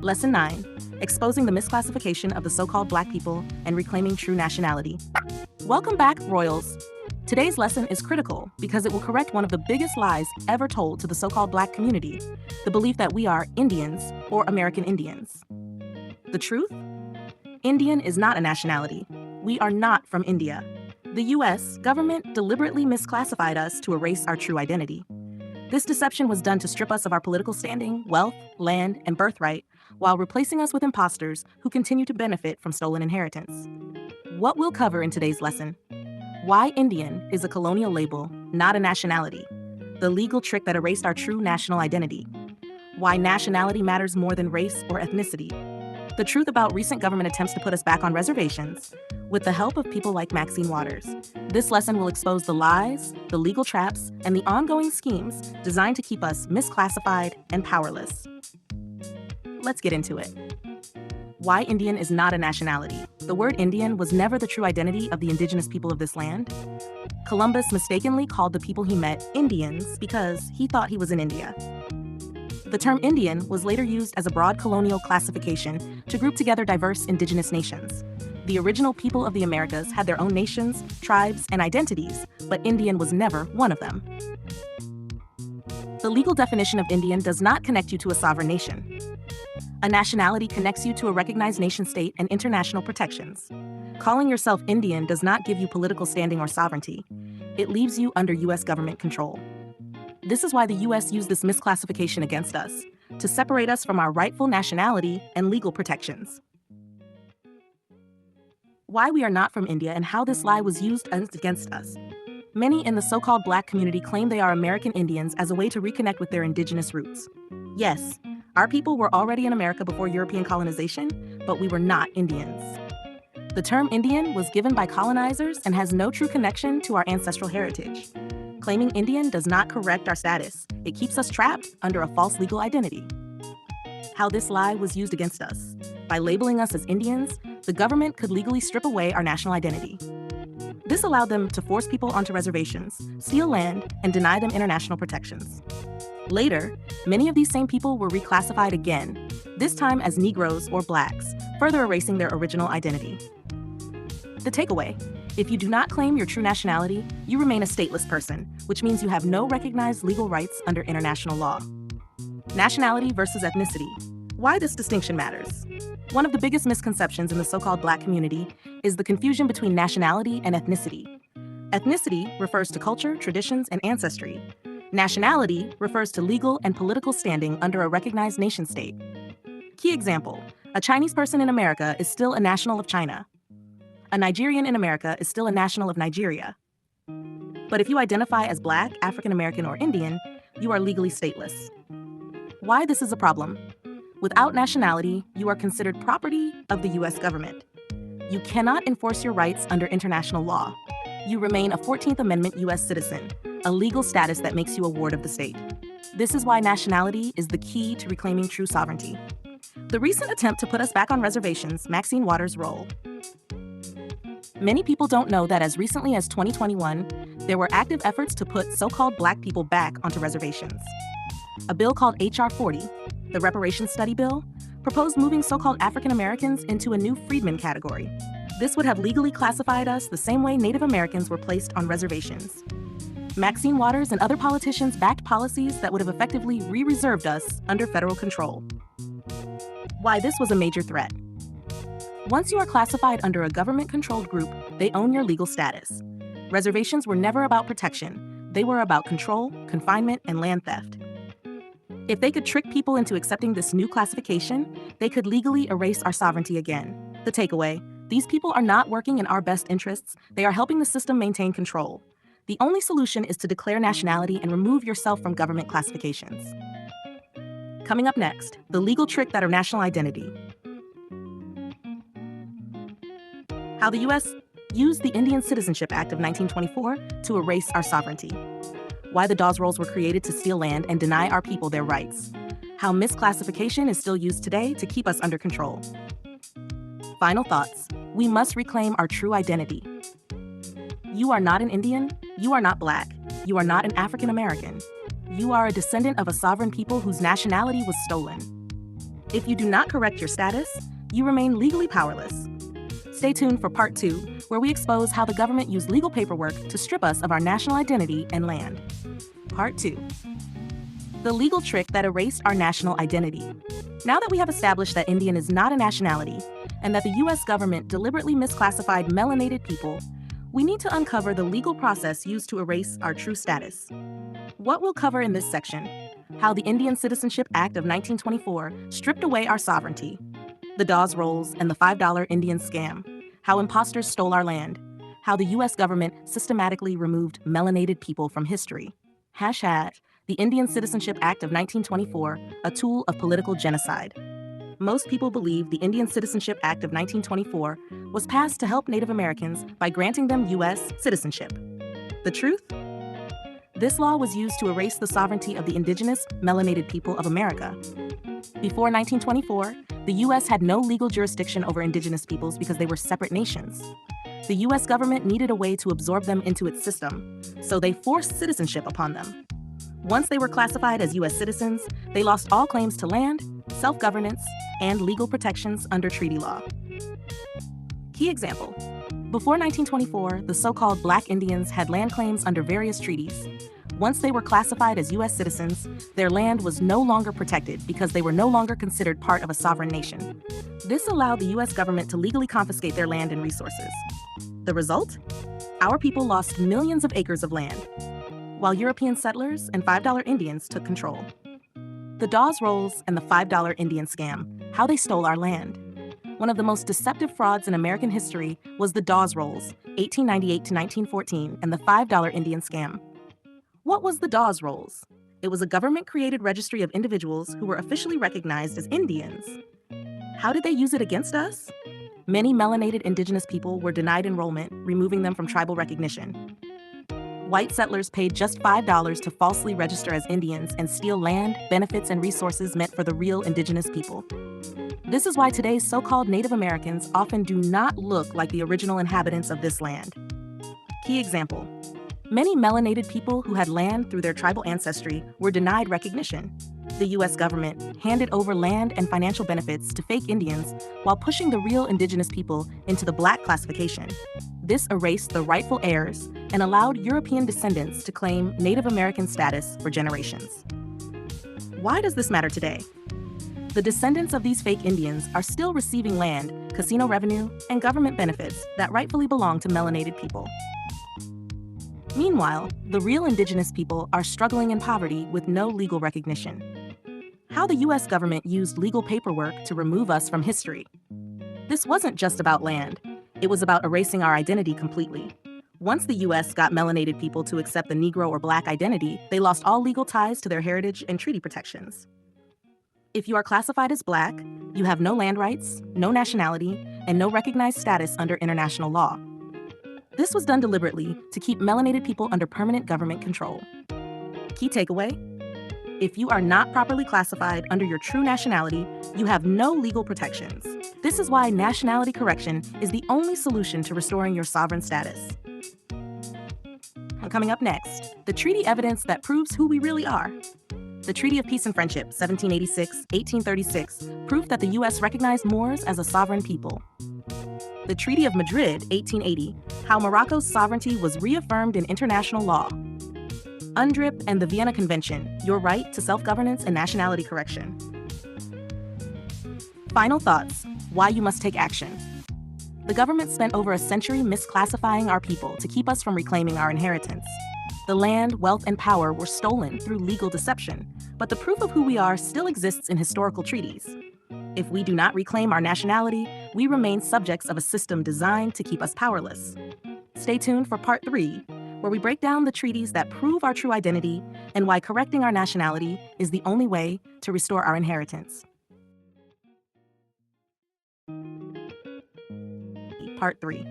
Lesson 9. Exposing the misclassification of the so-called Black people and reclaiming true nationality. Welcome back, Royals. Today's lesson is critical because it will correct one of the biggest lies ever told to the so-called Black community, the belief that we are Indians or American Indians. The truth? Indian is not a nationality. We are not from India. The U.S. government deliberately misclassified us to erase our true identity. This deception was done to strip us of our political standing, wealth, land, and birthright, while replacing us with imposters who continue to benefit from stolen inheritance. What we'll cover in today's lesson: why Indian is a colonial label, not a nationality, the legal trick that erased our true national identity, why nationality matters more than race or ethnicity, the truth about recent government attempts to put us back on reservations, with the help of people like Maxine Waters. This lesson will expose the lies, the legal traps, and the ongoing schemes designed to keep us misclassified and powerless. Let's get into it. Why Indian is not a nationality. The word Indian was never the true identity of the indigenous people of this land. Columbus mistakenly called the people he met Indians because he thought he was in India. The term Indian was later used as a broad colonial classification to group together diverse indigenous nations. The original people of the Americas had their own nations, tribes, and identities, but Indian was never one of them. The legal definition of Indian does not connect you to a sovereign nation. A nationality connects you to a recognized nation-state and international protections. Calling yourself Indian does not give you political standing or sovereignty. It leaves you under U.S. government control. This is why the U.S. used this misclassification against us, to separate us from our rightful nationality and legal protections. Why we are not from India and how this lie was used against us. Many in the so-called Black community claim they are American Indians as a way to reconnect with their indigenous roots. Yes, our people were already in America before European colonization, but we were not Indians. The term Indian was given by colonizers and has no true connection to our ancestral heritage. Claiming Indian does not correct our status. It keeps us trapped under a false legal identity. How this lie was used against us. By labeling us as Indians, the government could legally strip away our national identity. This allowed them to force people onto reservations, steal land, and deny them international protections. Later, many of these same people were reclassified again, this time as Negroes or Blacks, further erasing their original identity. The takeaway: if you do not claim your true nationality, you remain a stateless person, which means you have no recognized legal rights under international law. Nationality versus ethnicity. Why this distinction matters. One of the biggest misconceptions in the so-called Black community is the confusion between nationality and ethnicity. Ethnicity refers to culture, traditions, and ancestry. Nationality refers to legal and political standing under a recognized nation-state. Key example: a Chinese person in America is still a national of China. A Nigerian in America is still a national of Nigeria. But if you identify as Black, African American, or Indian, you are legally stateless. Why this is a problem? Without nationality, you are considered property of the U.S. government. You cannot enforce your rights under international law. You remain a 14th Amendment U.S. citizen, a legal status that makes you a ward of the state. This is why nationality is the key to reclaiming true sovereignty. The recent attempt to put us back on reservations, Maxine Waters' role. Many people don't know that as recently as 2021, there were active efforts to put so-called Black people back onto reservations. A bill called H.R. 40, the Reparations Study Bill, proposed moving so-called African Americans into a new freedmen category. This would have legally classified us the same way Native Americans were placed on reservations. Maxine Waters and other politicians backed policies that would have effectively re-reserved us under federal control. Why this was a major threat. Once you are classified under a government-controlled group, they own your legal status. Reservations were never about protection. They were about control, confinement, and land theft. If they could trick people into accepting this new classification, they could legally erase our sovereignty again. The takeaway: these people are not working in our best interests. They are helping the system maintain control. The only solution is to declare nationality and remove yourself from government classifications. Coming up next, the legal trick that are national identity. How the U.S. used the Indian Citizenship Act of 1924 to erase our sovereignty. Why the Dawes Rolls were created to steal land and deny our people their rights. How misclassification is still used today to keep us under control. Final thoughts. We must reclaim our true identity. You are not an Indian. You are not Black. You are not an African American. You are a descendant of a sovereign people whose nationality was stolen. If you do not correct your status, you remain legally powerless. Stay tuned for Part 2, where we expose how the government used legal paperwork to strip us of our national identity and land. Part 2. The legal trick that erased our national identity. Now that we have established that Indian is not a nationality, and that the U.S. government deliberately misclassified melanated people, we need to uncover the legal process used to erase our true status. What we'll cover in this section: how the Indian Citizenship Act of 1924 stripped away our sovereignty, the Dawes Rolls and the $5 Indian scam, how imposters stole our land, how the U.S. government systematically removed melanated people from history, #the Indian Citizenship Act of 1924, a tool of political genocide. Most people believe the Indian Citizenship Act of 1924 was passed to help Native Americans by granting them U.S. citizenship. The truth? This law was used to erase the sovereignty of the indigenous, melanated people of America. Before 1924, the U.S. had no legal jurisdiction over indigenous peoples because they were separate nations. The U.S. government needed a way to absorb them into its system, so they forced citizenship upon them. Once they were classified as U.S. citizens, they lost all claims to land, self-governance, and legal protections under treaty law. Key example: before 1924, the so-called Black Indians had land claims under various treaties. Once they were classified as U.S. citizens, their land was no longer protected because they were no longer considered part of a sovereign nation. This allowed the U.S. government to legally confiscate their land and resources. The result? Our people lost millions of acres of land, while European settlers and $5 Indians took control. The Dawes Rolls and the $5 Indian scam, how they stole our land. One of the most deceptive frauds in American history was the Dawes Rolls, 1898 to 1914, and the $5 Indian scam. What was the Dawes Rolls? It was a government-created registry of individuals who were officially recognized as Indians. How did they use it against us? Many melanated indigenous people were denied enrollment, removing them from tribal recognition. White settlers paid just $5 to falsely register as Indians and steal land, benefits, and resources meant for the real indigenous people. This is why today's so-called Native Americans often do not look like the original inhabitants of this land. Key example: many melanated people who had land through their tribal ancestry were denied recognition. The U.S. government handed over land and financial benefits to fake Indians while pushing the real indigenous people into the Black classification. This erased the rightful heirs and allowed European descendants to claim Native American status for generations. Why does this matter today? The descendants of these fake Indians are still receiving land, casino revenue, and government benefits that rightfully belong to melanated people. Meanwhile, the real indigenous people are struggling in poverty with no legal recognition. How the U.S. government used legal paperwork to remove us from history. This wasn't just about land. It was about erasing our identity completely. Once the U.S. got melanated people to accept the Negro or Black identity, they lost all legal ties to their heritage and treaty protections. If you are classified as Black, you have no land rights, no nationality, and no recognized status under international law. This was done deliberately to keep melanated people under permanent government control. Key takeaway: if you are not properly classified under your true nationality, you have no legal protections. This is why nationality correction is the only solution to restoring your sovereign status. And coming up next, the treaty evidence that proves who we really are. The Treaty of Peace and Friendship, 1786-1836, proof that the U.S. recognized Moors as a sovereign people. The Treaty of Madrid, 1880, how Morocco's sovereignty was reaffirmed in international law. UNDRIP and the Vienna Convention, your right to self-governance and nationality correction. Final thoughts: why you must take action. The government spent over a century misclassifying our people to keep us from reclaiming our inheritance. The land, wealth, and power were stolen through legal deception, but the proof of who we are still exists in historical treaties. If we do not reclaim our nationality, we remain subjects of a system designed to keep us powerless. Stay tuned for Part 3, where we break down the treaties that prove our true identity and why correcting our nationality is the only way to restore our inheritance. Part 3.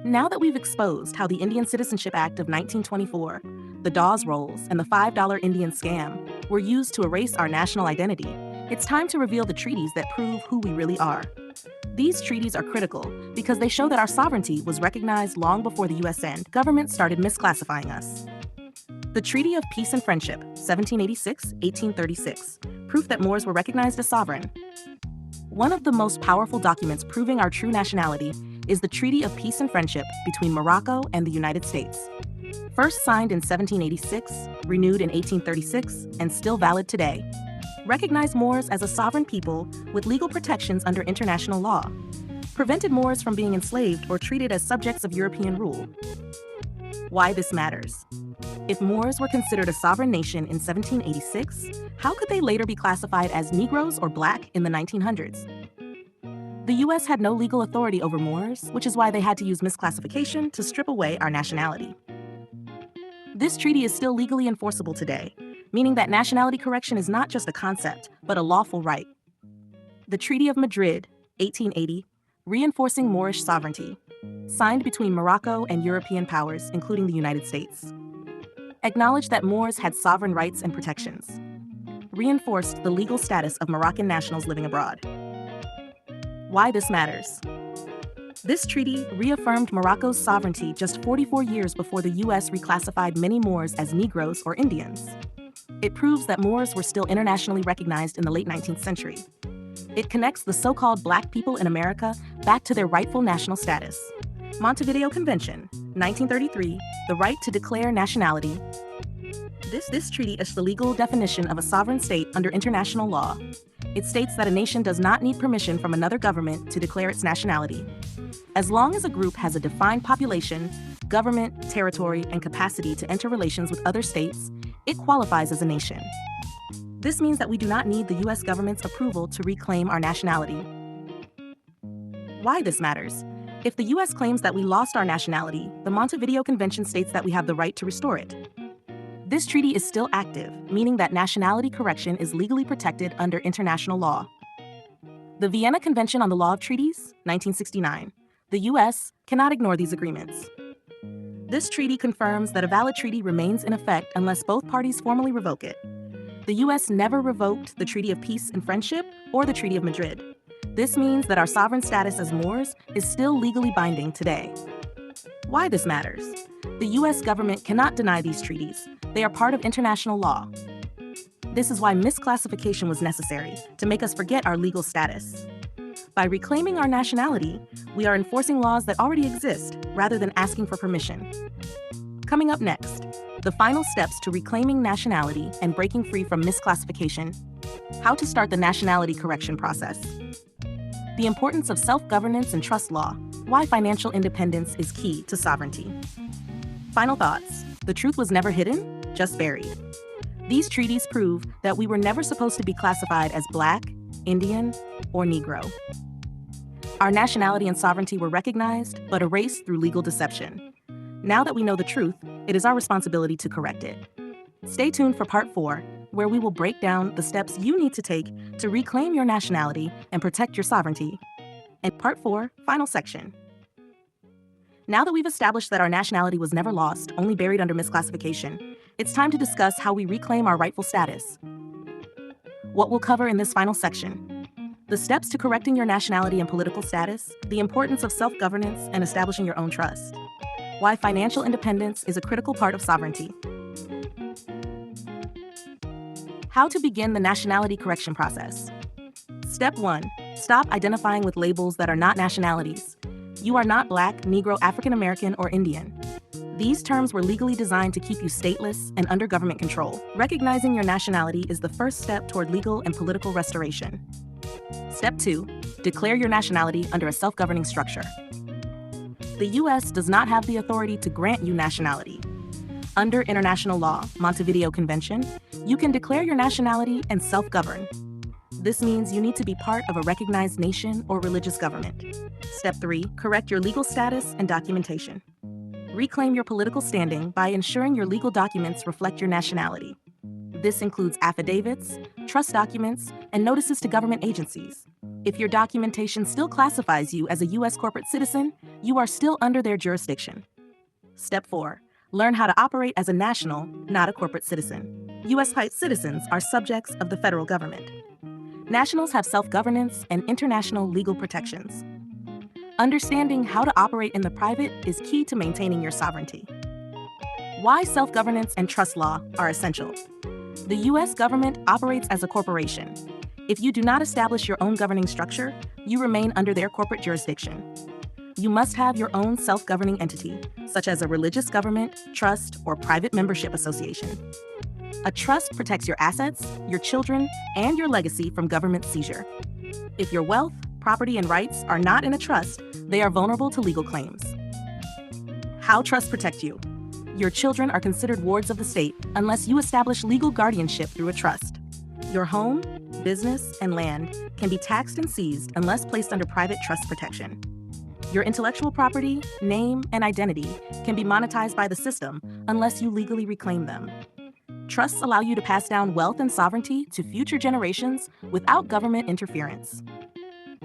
Now that we've exposed how the Indian Citizenship Act of 1924, the Dawes Rolls, and the $5 Indian scam were used to erase our national identity, it's time to reveal the treaties that prove who we really are. These treaties are critical because they show that our sovereignty was recognized long before the U.S. and government started misclassifying us. The Treaty of Peace and Friendship, 1786-1836, proof that Moors were recognized as sovereign. One of the most powerful documents proving our true nationality is the Treaty of Peace and Friendship between Morocco and the United States. First signed in 1786, renewed in 1836, and still valid today, recognized Moors as a sovereign people with legal protections under international law, prevented Moors from being enslaved or treated as subjects of European rule. Why this matters. If Moors were considered a sovereign nation in 1786, how could they later be classified as Negroes or Black in the 1900s? The U.S. had no legal authority over Moors, which is why they had to use misclassification to strip away our nationality. This treaty is still legally enforceable today, meaning that nationality correction is not just a concept, but a lawful right. The Treaty of Madrid, 1880, reinforcing Moorish sovereignty, signed between Morocco and European powers, including the United States, acknowledged that Moors had sovereign rights and protections, reinforced the legal status of Moroccan nationals living abroad. Why this matters. This treaty reaffirmed Morocco's sovereignty just 44 years before the U.S. reclassified many Moors as Negroes or Indians. It proves that Moors were still internationally recognized in the late 19th century. It connects the so-called Black people in America back to their rightful national status. Montevideo Convention, 1933, the right to declare nationality. This treaty is the legal definition of a sovereign state under international law. It states that a nation does not need permission from another government to declare its nationality. As long as a group has a defined population, government, territory, and capacity to enter relations with other states, it qualifies as a nation. This means that we do not need the U.S. government's approval to reclaim our nationality. Why this matters. If the U.S. claims that we lost our nationality, the Montevideo Convention states that we have the right to restore it. This treaty is still active, meaning that nationality correction is legally protected under international law. The Vienna Convention on the Law of Treaties, 1969. The U.S. cannot ignore these agreements. This treaty confirms that a valid treaty remains in effect unless both parties formally revoke it. The U.S. never revoked the Treaty of Peace and Friendship or the Treaty of Madrid. This means that our sovereign status as Moors is still legally binding today. Why this matters. The U.S. government cannot deny these treaties. They are part of international law. This is why misclassification was necessary, to make us forget our legal status. By reclaiming our nationality, we are enforcing laws that already exist, rather than asking for permission. Coming up next, the final steps to reclaiming nationality and breaking free from misclassification, how to start the nationality correction process, the importance of self-governance and trust law, why financial independence is key to sovereignty. Final thoughts. The truth was never hidden, just buried. These treaties prove that we were never supposed to be classified as Black, Indian, or Negro. Our nationality and sovereignty were recognized, but erased through legal deception. Now that we know the truth, it is our responsibility to correct it. Stay tuned for Part 4, where we will break down the steps you need to take to reclaim your nationality and protect your sovereignty. And Part 4, final section. Now that we've established that our nationality was never lost, only buried under misclassification, it's time to discuss how we reclaim our rightful status. What we'll cover in this final section: the steps to correcting your nationality and political status, the importance of self-governance and establishing your own trust, why financial independence is a critical part of sovereignty, how to begin the nationality correction process. Step 1. Stop identifying with labels that are not nationalities. You are not Black, Negro, African American, or Indian. These terms were legally designed to keep you stateless and under government control. Recognizing your nationality is the first step toward legal and political restoration. Step 2. Declare your nationality under a self-governing structure. The U.S. does not have the authority to grant you nationality. Under international law, Montevideo Convention, you can declare your nationality and self-govern. This means you need to be part of a recognized nation or religious government. Step 3. Correct your legal status and documentation. Reclaim your political standing by ensuring your legal documents reflect your nationality. This includes affidavits, trust documents, and notices to government agencies. If your documentation still classifies you as a U.S. corporate citizen, you are still under their jurisdiction. Step 4. Learn how to operate as a national, not a corporate citizen. U.S. citizens are subjects of the federal government. Nationals have self-governance and international legal protections. Understanding how to operate in the private is key to maintaining your sovereignty. Why self-governance and trust law are essential. The U.S. government operates as a corporation. If you do not establish your own governing structure, you remain under their corporate jurisdiction. You must have your own self-governing entity, such as a religious government, trust, or private membership association. A trust protects your assets, your children, and your legacy from government seizure. If your wealth, property, and rights are not in a trust, they are vulnerable to legal claims. How trusts protect you? Your children are considered wards of the state unless you establish legal guardianship through a trust. Your home, business, and land can be taxed and seized unless placed under private trust protection. Your intellectual property, name, and identity can be monetized by the system unless you legally reclaim them. Trusts allow you to pass down wealth and sovereignty to future generations without government interference.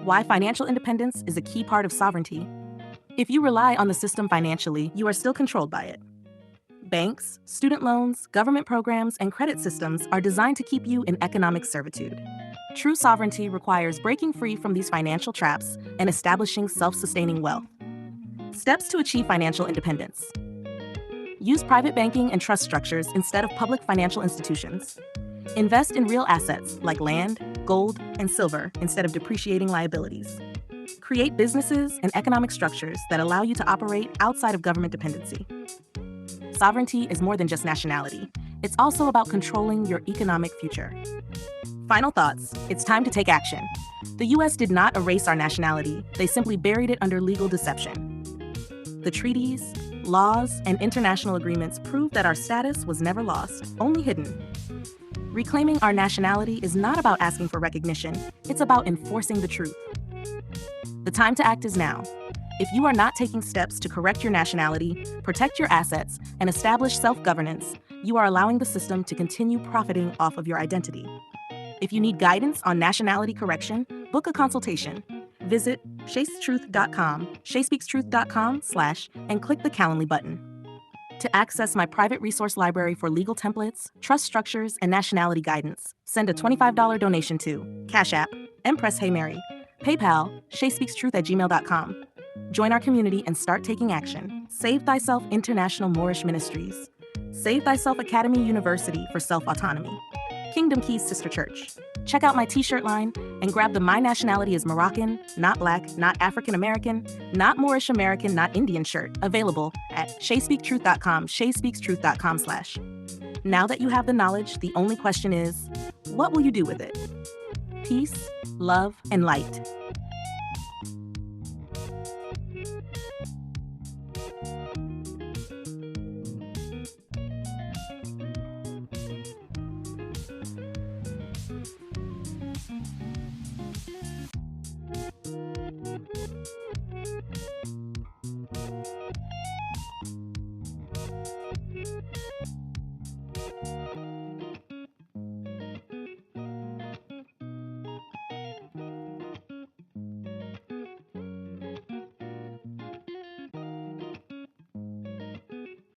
Why financial independence is a key part of sovereignty. If you rely on the system financially, you are still controlled by it. Banks, student loans, government programs, and credit systems are designed to keep you in economic servitude. True sovereignty requires breaking free from these financial traps and establishing self-sustaining wealth. Steps to achieve financial independence. Use private banking and trust structures instead of public financial institutions. Invest in real assets like land, gold, and silver instead of depreciating liabilities. Create businesses and economic structures that allow you to operate outside of government dependency. Sovereignty is more than just nationality. It's also about controlling your economic future. Final thoughts. It's time to take action. The U.S. did not erase our nationality. They simply buried it under legal deception. The treaties, laws, and international agreements prove that our status was never lost, only hidden. Reclaiming our nationality is not about asking for recognition. It's about enforcing the truth. The time to act is now. If you are not taking steps to correct your nationality, protect your assets, and establish self-governance, you are allowing the system to continue profiting off of your identity. If you need guidance on nationality correction, book a consultation. Visit shayspeakstruth.com, shayspeakstruth.com/ and click the Calendly button. To access my private resource library for legal templates, trust structures, and nationality guidance, send a $25 donation to CashApp, mpresshaymarie, PayPal, shayspeakstruth@gmail.com. Join our community and start taking action. Save Thyself International Moorish Ministries. Save Thyself Academy University for Self-Autonomy. Kingdom Keys Sister Church. Check out my t-shirt line and grab the My Nationality is Moroccan, not Black, not African American, not Moorish American, not Indian shirt, available at shayspeakstruth.com, shayspeakstruth.com/. Now that you have the knowledge, the only question is, what will you do with it? Peace, love, and light.